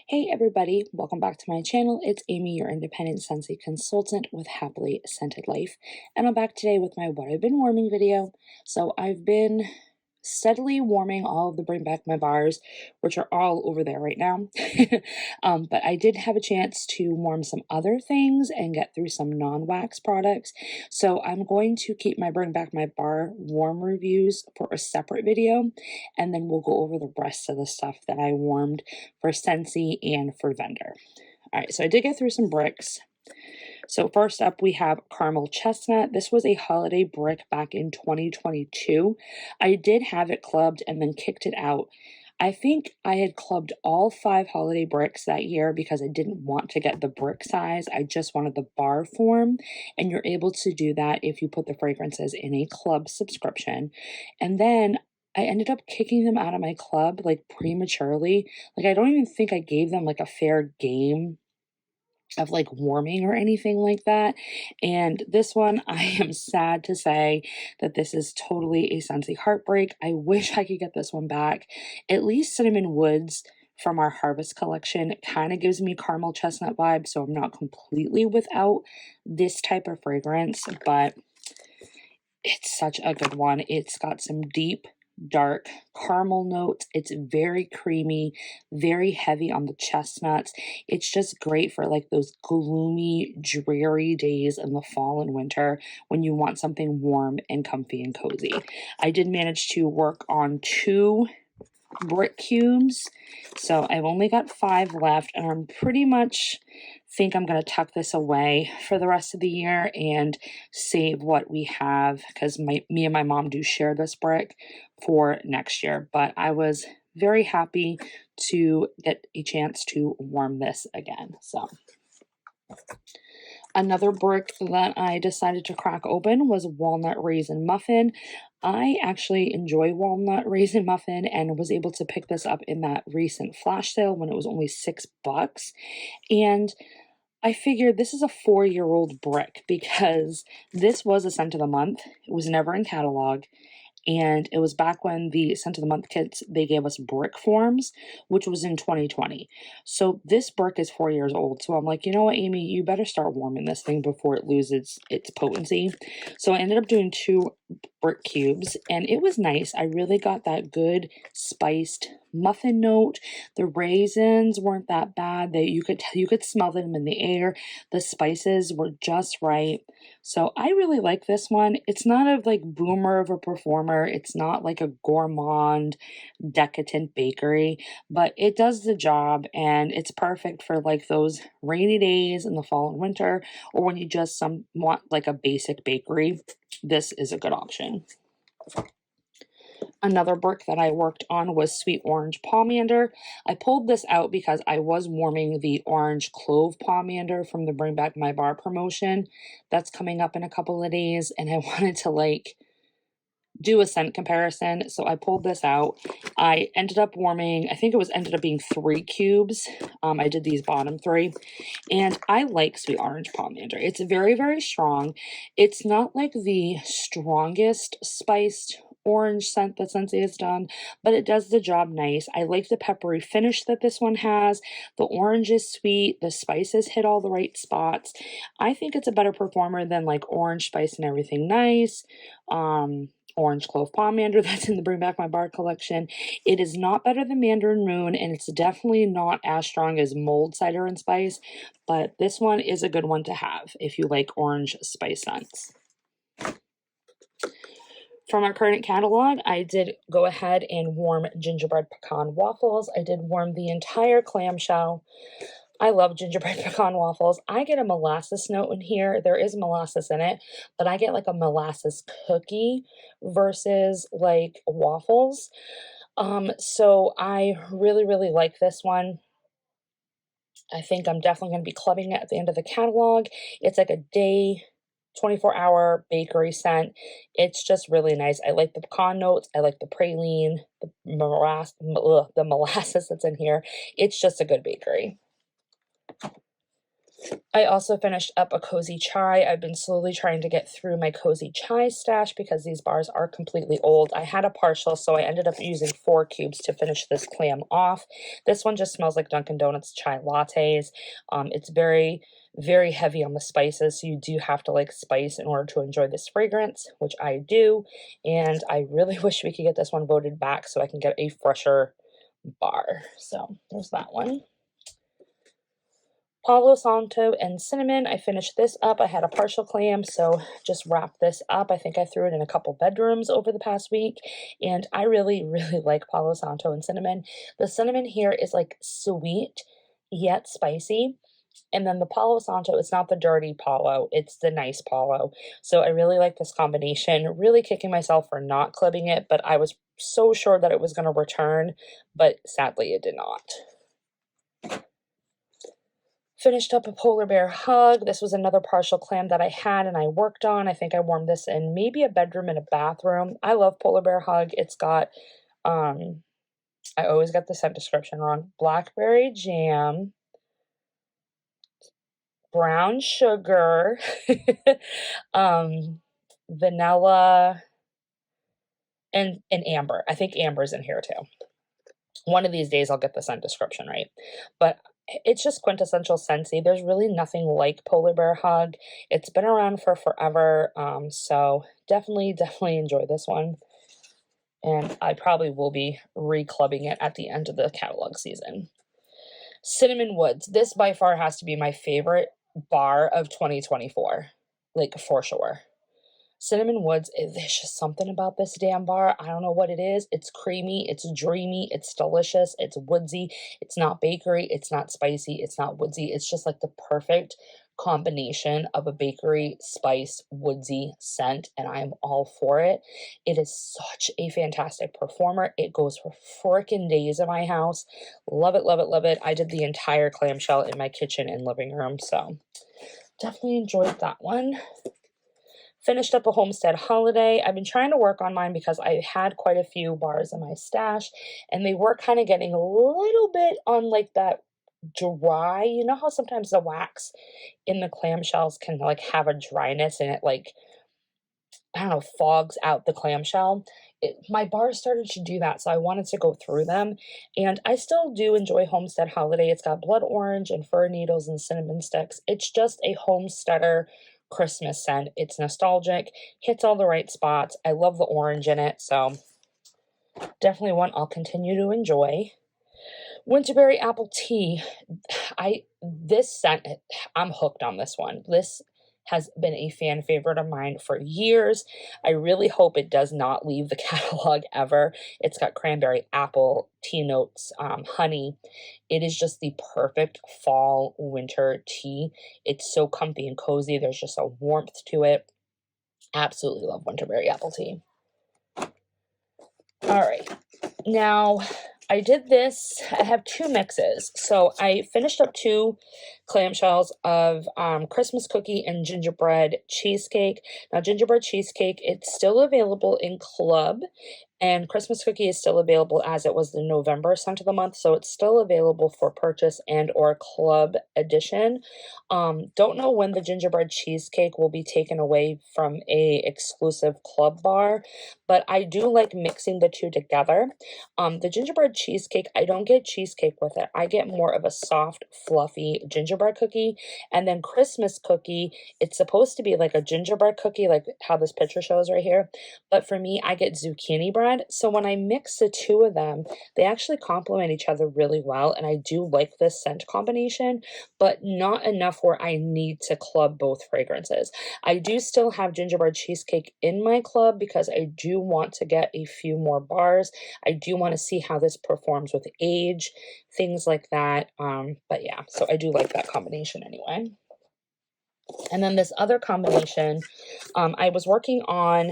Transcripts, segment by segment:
Hey everybody, welcome back to my channel. It's Amy, your independent Scentsy consultant with Happily Scented Life, and I'm back today with my what I've been warming video. So I've been steadily warming all of the Bring Back My bars, which are all over there right now. But I did have a chance to warm some other things and get through some non-wax products. So I'm going to keep my Bring Back My bar warm reviews for a separate video, and then we'll go over the rest of the stuff that I warmed for Scentsy and for Vendor. All right, so I did get through some bricks. So first up, we have Caramel Chestnut. This was a holiday brick back in 2022. I did have it clubbed and then kicked it out. I think I had clubbed all 5 holiday bricks that year because I didn't want to get the brick size. I just wanted the bar form, and you're able to do that if you put the fragrances in a club subscription. And then I ended up kicking them out of my club like prematurely. Like I don't even think I gave them like a fair game of like warming or anything like that. And this one, I am sad to say that this is totally a Scentsy heartbreak. I wish I could get this one back. At least Cinnamon Woods from our Harvest collection kind of gives me caramel chestnut vibes, so I'm not completely without this type of fragrance, but it's such a good one. It's got some deep dark caramel notes. It's very creamy, very heavy on the chestnuts. It's just great for like those gloomy, dreary days in the fall and winter when you want something warm and comfy and cozy. I did manage to work on 2 brick cubes, so I've only got 5 left, and I'm pretty much think I'm going to tuck this away for the rest of the year and save what we have, because me and my mom do share this brick for next year. But I was very happy to get a chance to warm this again. So another brick that I decided to crack open was Walnut Raisin Muffin. I actually enjoy Walnut Raisin Muffin and was able to pick this up in that recent flash sale when it was only $6. And I figured this is a 4-year-old brick because this was a scent of the month. It was never in catalog. And it was back when the Scent of the Month kits, they gave us brick forms, which was in 2020. So this brick is 4 years old. So I'm like, you know what, Amy, you better start warming this thing before it loses its potency. So I ended up doing 2 brick cubes, and it was nice. I really got that good spiced muffin note. The raisins weren't that bad. You could smell them in the air. The spices were just right. So I really like this one. It's not a like boomer of a performer. It's not like a gourmand, decadent bakery, but it does the job, and it's perfect for like those rainy days in the fall and winter, or when you just want like a basic bakery. This is a good option. Another brick that I worked on was Sweet Orange Pomander. I pulled this out because I was warming the Orange Clove Pomander from the Bring Back My Bar promotion. That's coming up in a couple of days, and I wanted to like do a scent comparison, so I pulled this out. I ended up warming, I think it ended up being 3 cubes. I did these bottom 3, and I like Sweet Orange Pomander. It's very, very strong. It's not like the strongest spiced orange scent that Scentsy has done, but it does the job nice. I like the peppery finish that this one has. The orange is sweet. The spices hit all the right spots. I think it's a better performer than like Orange Spice and Everything Nice, Orange Clove Pomander that's in the Bring Back My Bar collection. It is not better than Mandarin Moon, and it's definitely not as strong as Mold Cider and Spice, but this one is a good one to have if you like orange spice scents. From our current catalog, I did go ahead and warm gingerbread pecan waffles. I did warm the entire clamshell. I love gingerbread pecan waffles. I get a molasses note in here. There is molasses in it, but I get like a molasses cookie versus like waffles. So I really, really like this one. I think I'm definitely going to be clubbing it at the end of the catalog. It's like a day 24-hour bakery scent. It's just really nice. I like the pecan notes. I like the praline, the molasses that's in here. It's just a good bakery. I also finished up a cozy chai. I've been slowly trying to get through my cozy chai stash because these bars are completely old. I had a partial, so I ended up using 4 cubes to finish this clam off. This one just smells like Dunkin' Donuts chai lattes. It's very, very heavy on the spices, so you do have to like spice in order to enjoy this fragrance, which I do. And I really wish we could get this one voted back so I can get a fresher bar. So there's that one. Palo Santo and cinnamon. I finished this up. I had a partial clam, so just wrap this up. I think I threw it in a couple bedrooms over the past week, and I really, really like Palo Santo and cinnamon. The cinnamon here is like sweet yet spicy. And then the Palo Santo, it's not the dirty Palo, it's the nice Palo. So I really like this combination. Really kicking myself for not clubbing it, but I was so sure that it was going to return, but sadly it did not. Finished up a polar bear hug. This was another partial clam that I had and I worked on. I think I warmed this in maybe a bedroom and a bathroom. I love polar bear hug. It's got, I always get the scent description wrong. Blackberry jam, brown sugar, vanilla, and amber. I think amber's in here too. One of these days I'll get the scent description right. But it's just quintessential Scentsy. There's really nothing like Polar Bear Hug. It's been around for forever. So definitely enjoy this one. And I probably will be reclubbing it at the end of the catalog season. Cinnamon Woods. This by far has to be my favorite bar of 2024. Like, for sure. Cinnamon Woods, there's just something about this damn bar. I don't know what it is. It's creamy, it's dreamy, it's delicious, it's woodsy. It's not bakery, it's not spicy, it's not woodsy. It's just like the perfect combination of a bakery, spice, woodsy scent, and I'm all for it. It is such a fantastic performer. It goes for frickin' days in my house. Love it, love it, love it. I did the entire clamshell in my kitchen and living room, so definitely enjoyed that one. Finished up a Homestead Holiday. I've been trying to work on mine because I had quite a few bars in my stash, and they were kind of getting a little bit on like that dry. You know how sometimes the wax in the clamshells can like have a dryness and it like, I don't know, fogs out the clamshell. My bars started to do that, so I wanted to go through them. And I still do enjoy Homestead Holiday. It's got blood orange and fir needles and cinnamon sticks. It's just a homesteader Christmas scent. It's nostalgic, hits all the right spots. I love the orange in it, so definitely one I'll continue to enjoy. Winterberry apple tea. This scent, I'm hooked on this one. This has been a fan favorite of mine for years. I really hope it does not leave the catalog ever. It's got cranberry, apple, tea notes, honey. It is just the perfect fall winter tea. It's so comfy and cozy. There's just a warmth to it. Absolutely love Winterberry apple tea. All right. Now, I did this. I have 2 mixes. So I finished up 2 clamshells of Christmas cookie and gingerbread cheesecake. Now, gingerbread cheesecake, it's still available in club, and Christmas cookie is still available as it was the November scent of the month, so it's still available for purchase and or club edition. Don't know when the gingerbread cheesecake will be taken away from a exclusive club bar, but I do like mixing the two together. The gingerbread cheesecake, I don't get cheesecake with it. I get more of a soft, fluffy gingerbread cookie, and then Christmas cookie, it's supposed to be like a gingerbread cookie, like how this picture shows right here, but for me, I get zucchini bread. So when I mix the two of them, they actually complement each other really well, and I do like this scent combination, but not enough where I need to club both fragrances. I do still have gingerbread cheesecake in my club because I do want to get a few more bars. I do want to see how this performs with age, things like that. But yeah, so I do like that combination anyway. And then this other combination, I was working on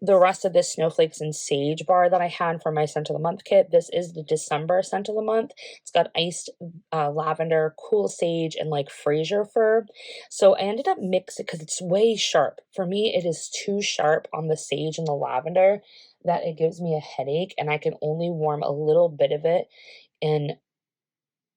the rest of this snowflakes and sage bar that I had for my scent of the month kit. This is the December scent of the month. It's got iced lavender, cool sage, and like Fraser fir. So I ended up mixing because it's way sharp. For me, it is too sharp on the sage and the lavender that it gives me a headache, and I can only warm a little bit of it in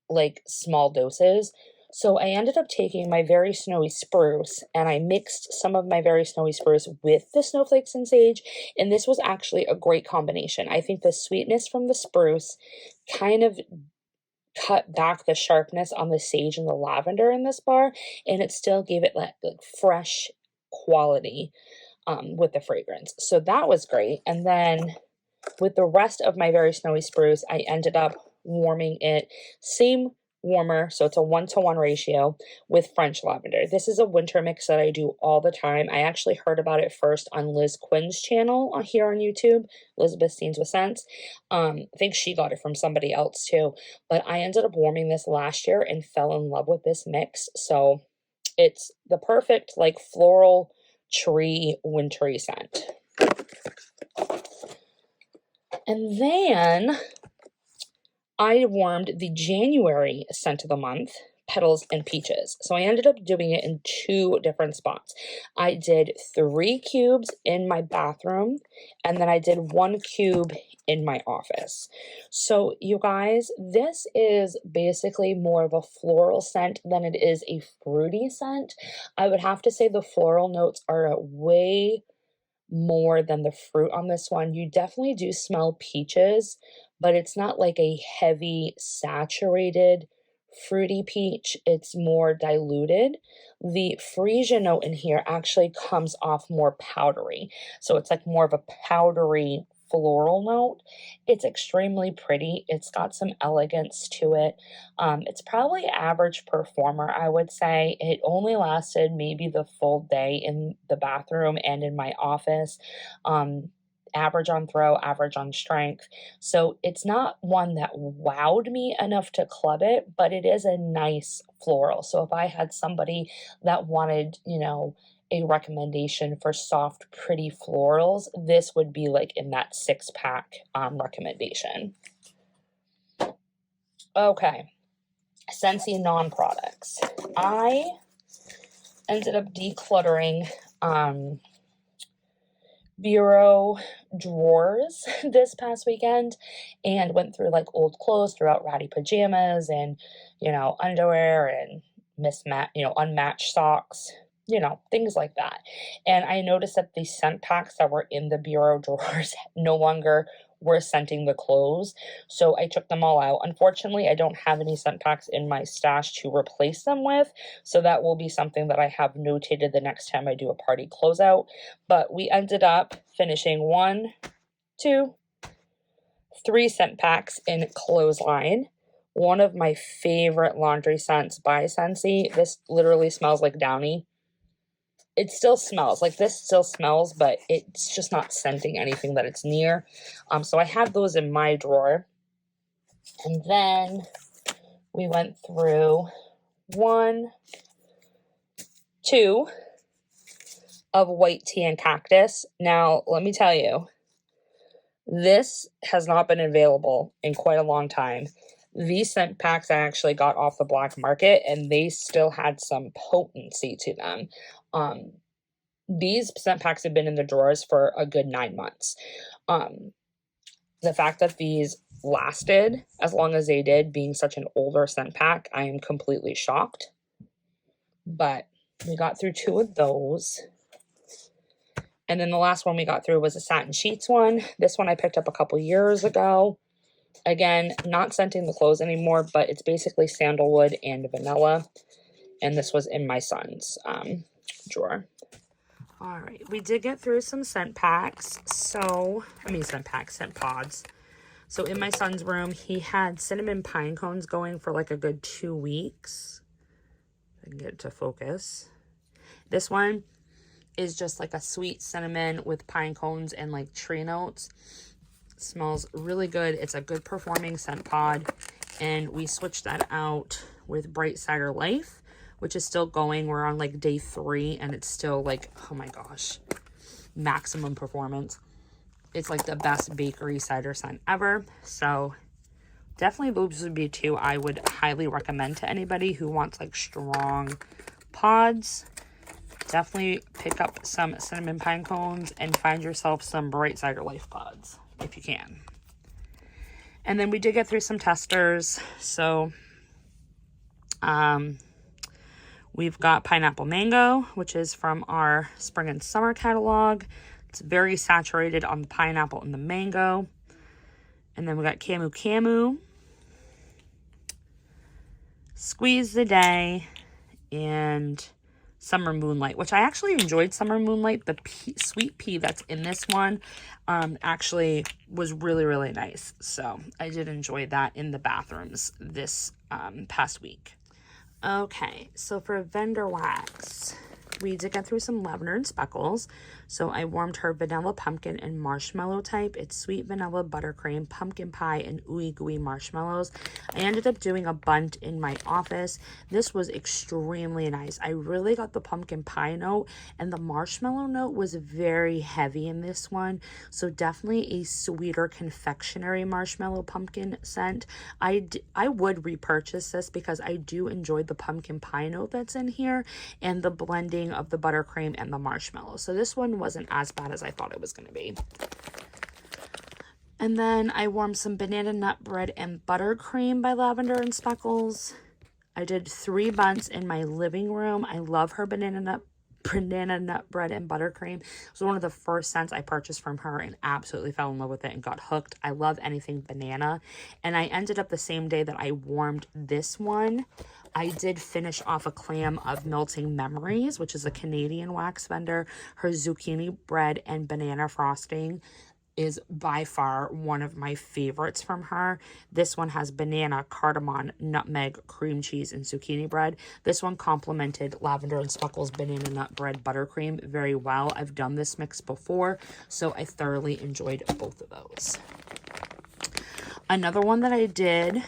like small doses. So I ended up taking my Very Snowy Spruce and I mixed some of my Very Snowy Spruce with the snowflakes and sage, and this was actually a great combination. I think the sweetness from the spruce kind of cut back the sharpness on the sage and the lavender in this bar, and it still gave it like fresh quality with the fragrance. So that was great. And then with the rest of my Very Snowy Spruce, I ended up warming it, same warmer, so it's a 1-to-1 ratio with French lavender. This is a winter mix that I do all the time. I actually heard about it first on Liz Quinn's channel here on YouTube, Elizabeth Scenes with Scents. I think she got it from somebody else too, but I ended up warming this last year and fell in love with this mix. So it's the perfect like floral tree wintry scent. And then I warmed the January scent of the month, Petals and Peaches. So I ended up doing it in 2 different spots. I did 3 cubes in my bathroom, and then I did 1 cube in my office. So you guys, this is basically more of a floral scent than it is a fruity scent. I would have to say the floral notes are way more than the fruit on this one. You definitely do smell peaches, but it's not like a heavy, saturated, fruity peach. It's more diluted. The freesia note in here actually comes off more powdery. So it's like more of a powdery floral note. It's extremely pretty. It's got some elegance to it. It's probably average performer, I would say. It only lasted maybe the full day in the bathroom and in my office. Average on throw, average on strength. So it's not one that wowed me enough to club it, but it is a nice floral. So if I had somebody that wanted, you know, a recommendation for soft, pretty florals, this would be like in that 6-pack recommendation. Okay, Scentsy non-products. I ended up decluttering bureau drawers this past weekend and went through like old clothes, threw out ratty pajamas and, you know, underwear and unmatched socks, you know, things like that. And I noticed that the scent packs that were in the bureau drawers no longer were scenting the clothes. So I took them all out. Unfortunately, I don't have any scent packs in my stash to replace them with. So that will be something that I have notated the next time I do a party closeout. But we ended up finishing 1, 2, 3 scent packs in Clothesline. One of my favorite laundry scents by Scentsy. This literally smells like Downy. It still smells like this still smells, but it's just not scenting anything that it's near. So I had those in my drawer. And then we went through 1, 2 of white tea and cactus. Now, let me tell you, this has not been available in quite a long time. These scent packs I actually got off the black market, and they still had some potency to them. These scent packs have been in the drawers for a good 9 months. The fact that these lasted as long as they did, being such an older scent pack, I am completely shocked. But we got through 2 of those. And then the last one we got through was a satin sheets one. This one I picked up a couple years ago. Again, not scenting the clothes anymore, but it's basically sandalwood and vanilla. And this was in my son's drawer. All right, we did get through some scent packs. Scent pods. So in my son's room, he had cinnamon pine cones going for like a good 2 weeks. I can get it to focus. This one is just like a sweet cinnamon with pine cones and like tree notes. Smells really good. It's a good performing scent pod. And we switched that out with Bright Cider Life, which is still going. We're on like day 3 and it's still like, oh my gosh, maximum performance. It's like the best bakery cider scent ever. So definitely those would be 2 I would highly recommend to anybody who wants like strong pods. Definitely pick up some cinnamon pine cones and find yourself some Bright Cider Life pods if you can. And then we did get through some testers. So We've got Pineapple Mango, which is from our Spring and Summer catalog. It's very saturated on the pineapple and the mango. And then we got Camu Camu, Squeeze the Day, and Summer Moonlight, which I actually enjoyed Summer Moonlight. The sweet pea that's in this one actually was really, really nice. So I did enjoy that in the bathrooms this past week. Okay, so for Vendor Wax, we did get through some lavender and speckles. So I warmed her vanilla pumpkin and marshmallow type. It's sweet vanilla buttercream, pumpkin pie, and ooey gooey marshmallows. I ended up doing a bundt in my office. This was extremely nice. I really got the pumpkin pie note, and the marshmallow note was very heavy in this one. So definitely a sweeter confectionery marshmallow pumpkin scent. I would repurchase this because I do enjoy the pumpkin pie note that's in here and the blending of the buttercream and the marshmallow. So this one wasn't as bad as I thought it was going to be. And then I warmed some banana nut bread and buttercream by Lavender and Speckles. I did 3 bunts in my living room. I love her banana nut bread and buttercream. It was one of the first scents I purchased from her and absolutely fell in love with it and got hooked. I love anything banana. And I ended up the same day that I warmed this one, I did finish off a clam of Melting Memories, which is a Canadian wax vendor. Her zucchini bread and banana frosting is by far one of my favorites from her. This one has banana, cardamom, nutmeg, cream cheese, and zucchini bread. This one complemented Lavender and Speckles banana nut bread buttercream very well. I've done this mix before, so I thoroughly enjoyed both of those. Another one that I did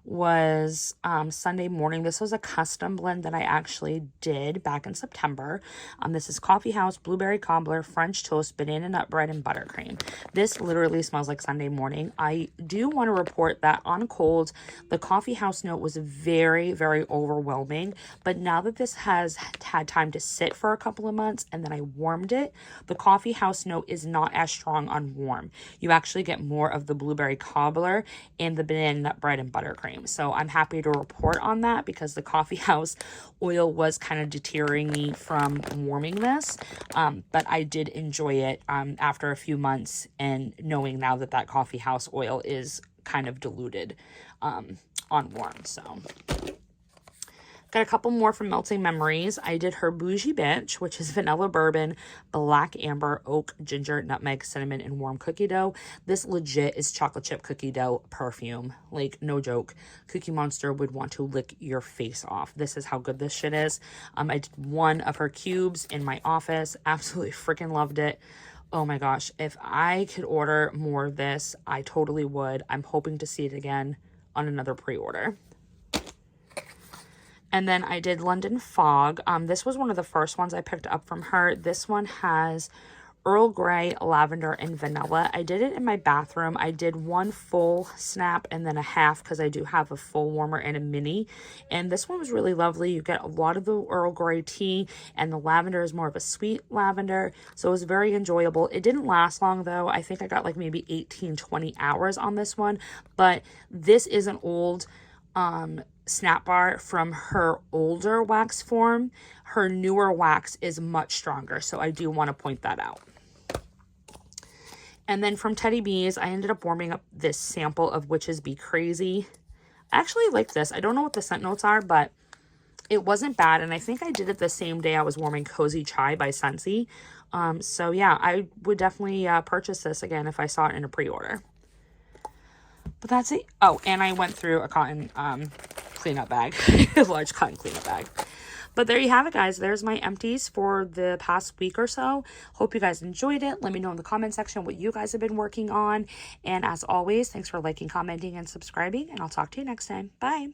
was Sunday morning. This was a custom blend that I actually did back in September. This is Coffee House, Blueberry Cobbler, French Toast, Banana Nut Bread, and Buttercream. This literally smells like Sunday morning. I do want to report that on cold, the Coffee House note was very, very overwhelming. But now that this has had time to sit for a couple of months and then I warmed it, the Coffee House note is not as strong on warm. You actually get more of the Blueberry Cobbler and the Banana Nut Bread and Buttercream. So I'm happy to report on that because the Coffee House oil was kind of deterring me from warming this. But I did enjoy it after a few months and knowing now that that Coffee House oil is kind of diluted on warm. So got a couple more from Melting Memories. I did her Bougie Bitch, which is vanilla bourbon, black amber, oak, ginger, nutmeg, cinnamon, and warm cookie dough. This legit is chocolate chip cookie dough perfume. Like, no joke. Cookie Monster would want to lick your face off. This is how good this shit is. I did 1 of her cubes in my office. Absolutely freaking loved it. Oh my gosh. If I could order more of this, I totally would. I'm hoping to see it again on another pre-order. And then I did London Fog. This was one of the first ones I picked up from her. This one has Earl Grey, lavender, and vanilla. I did it in my bathroom. I did 1 full snap and then a half because I do have a full warmer and a mini. And this one was really lovely. You get a lot of the Earl Grey tea, and the lavender is more of a sweet lavender. So it was very enjoyable. It didn't last long though. I think I got like maybe 18-20 hours on this one. But this is an old snap bar from her older wax form. Her newer wax is much stronger, so I do want to point that out. And then from Teddy Bees, I ended up warming up this sample of Witches Be Crazy. I actually like this. I don't know what the scent notes are, but it wasn't bad, and I think I did it the same day I was warming Cozy Chai by Scentsy. So yeah, I would definitely purchase this again if I saw it in a pre-order. But that's it. Oh, and I went through a cotton cleanup bag, a large cotton cleanup bag. But there you have it, guys. There's my empties for the past week or so. Hope you guys enjoyed it. Let me know in the comment section what you guys have been working on. And as always, thanks for liking, commenting, and subscribing. And I'll talk to you next time. Bye.